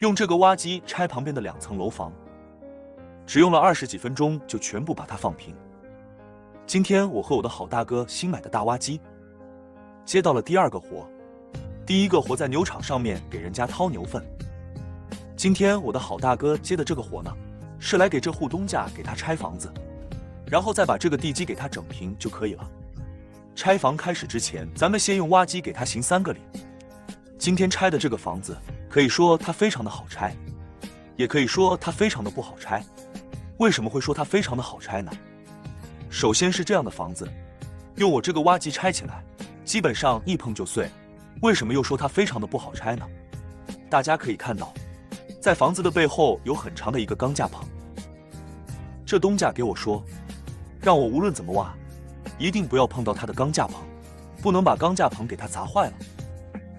用这个挖机拆旁边的2层楼房，只用了20几分钟就全部把它放平。今天我和我的好大哥新买的大挖机接到了第2个活，第1个活在牛场上面给人家掏牛粪。今天我的好大哥接的这个活呢，是来给这户东家给他拆房子，然后再把这个地基给他整平就可以了。拆房开始之前，咱们先用挖机给他行3个礼。今天拆的这个房子，可以说它非常的好拆，也可以说它非常的不好拆。为什么会说它非常的好拆呢？首先是这样的房子，用我这个挖机拆起来，基本上一碰就碎。为什么又说它非常的不好拆呢？大家可以看到，在房子的背后有很长的一个钢架棚。这东家给我说，让我无论怎么挖，一定不要碰到它的钢架棚，不能把钢架棚给它砸坏了。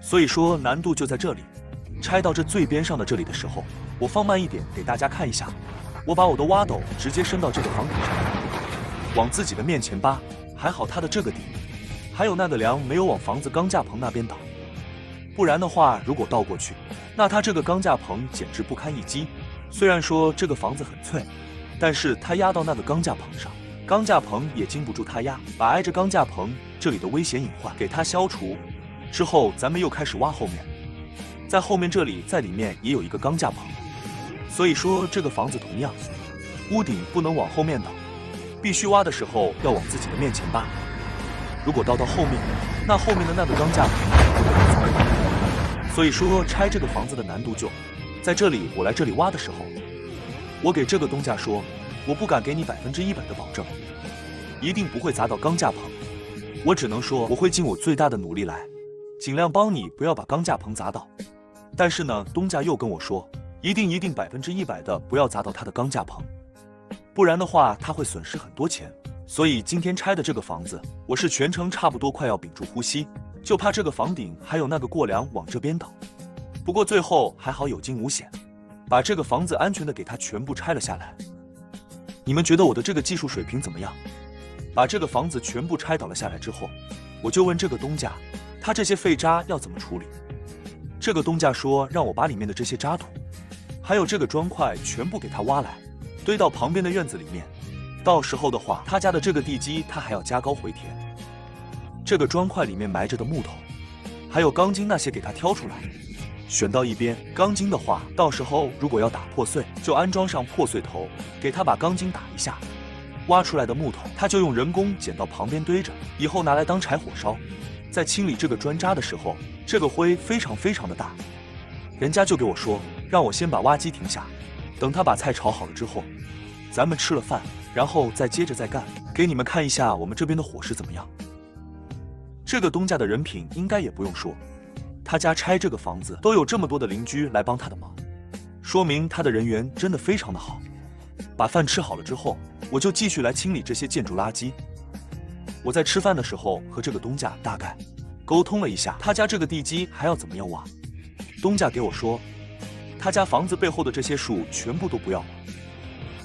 所以说难度就在这里。拆到这最边上的这里的时候，我放慢一点给大家看一下，我把我的挖斗直接伸到这个房顶上，往自己的面前扒。还好它的这个底还有那个梁没有往房子钢架棚那边倒，不然的话如果倒过去，那它这个钢架棚简直不堪一击。虽然说这个房子很脆，但是它压到那个钢架棚上，钢架棚也经不住它压，把挨着钢架棚这里的危险隐患给它消除之后，咱们又开始挖后面。在后面这里在里面也有一个钢架棚，所以说这个房子同样屋顶不能往后面倒，必须挖的时候要往自己的面前扒。如果倒到后面，那后面的那个钢架棚就会被砸坏。所以说拆这个房子的难度就在这里。我来这里挖的时候，我给这个东家说，我不敢给你100%的保证一定不会砸到钢架棚，我只能说我会尽我最大的努力来尽量帮你不要把钢架棚砸到。但是呢，东家又跟我说，一定100%的不要砸到他的钢架棚，不然的话他会损失很多钱。所以今天拆的这个房子，我是全程差不多快要屏住呼吸，就怕这个房顶还有那个过梁往这边倒。不过最后还好有惊无险，把这个房子安全的给它全部拆了下来。你们觉得我的这个技术水平怎么样？把这个房子全部拆倒了下来之后，我就问这个东家，他这些废渣要怎么处理？这个东家说让我把里面的这些渣土还有这个砖块全部给他挖来，堆到旁边的院子里面。到时候的话，他家的这个地基他还要加高回填，这个砖块里面埋着的木头还有钢筋那些给他挑出来，选到一边。钢筋的话，到时候如果要打破碎，就安装上破碎头，给他把钢筋打一下。挖出来的木头他就用人工捡到旁边堆着，以后拿来当柴火烧。在清理这个砖渣的时候，这个灰非常的大，人家就给我说让我先把挖机停下，等他把菜炒好了之后，咱们吃了饭，然后再接着再干，给你们看一下我们这边的伙食怎么样。这个东家的人品应该也不用说，他家拆这个房子都有这么多的邻居来帮他的忙，说明他的人缘真的非常的好。把饭吃好了之后，我就继续来清理这些建筑垃圾。我在吃饭的时候和这个东家大概沟通了一下，他家这个地基还要怎么样挖。东家给我说，他家房子背后的这些树全部都不要了，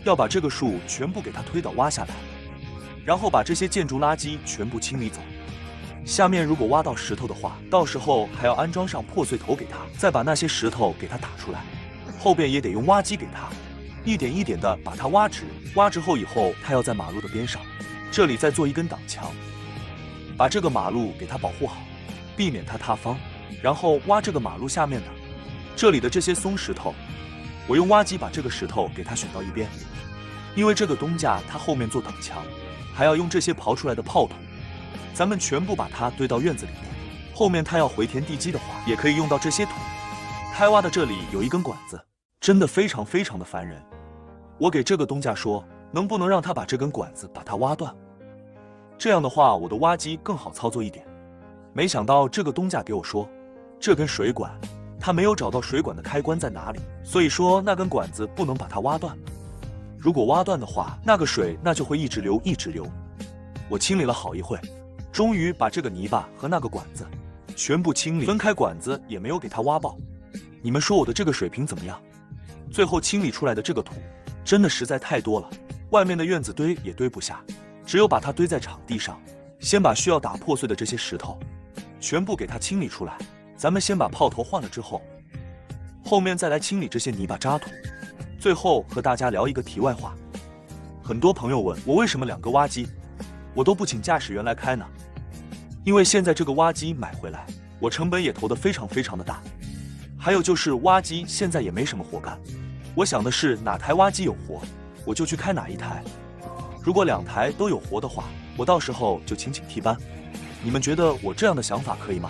要把这个树全部给他推倒挖下来，然后把这些建筑垃圾全部清理走。下面如果挖到石头的话，到时候还要安装上破碎头给他，再把那些石头给他打出来，后边也得用挖机给他一点一点的把它挖直。挖直后以后，他要在马路的边上这里再做一根挡墙，把这个马路给它保护好，避免它塌方。然后挖这个马路下面的这里的这些松石头，我用挖机把这个石头给它选到一边，因为这个东家他后面做挡墙还要用这些刨出来的炮土，咱们全部把它堆到院子里面。后面他要回填地基的话，也可以用到这些土。开挖的这里有一根管子，真的非常的烦人。我给这个东家说，能不能让他把这根管子把它挖断，这样的话我的挖机更好操作一点。没想到这个东家给我说，这根水管他没有找到水管的开关在哪里，所以说那根管子不能把它挖断。如果挖断的话，那个水那就会一直流。我清理了好一会，终于把这个泥巴和那个管子全部清理，分开管子也没有给它挖爆。你们说我的这个水平怎么样？最后清理出来的这个土真的实在太多了，外面的院子堆也堆不下，只有把它堆在场地上。先把需要打破碎的这些石头全部给它清理出来，咱们先把炮头换了之后，后面再来清理这些泥巴渣土。最后和大家聊一个题外话，很多朋友问我为什么2个挖机我都不请驾驶员来开呢？因为现在这个挖机买回来，我成本也投得非常的大。还有就是挖机现在也没什么活干，我想的是哪台挖机有活，我就去开哪一台。如果2台都有活的话，我到时候就请替班。你们觉得我这样的想法可以吗？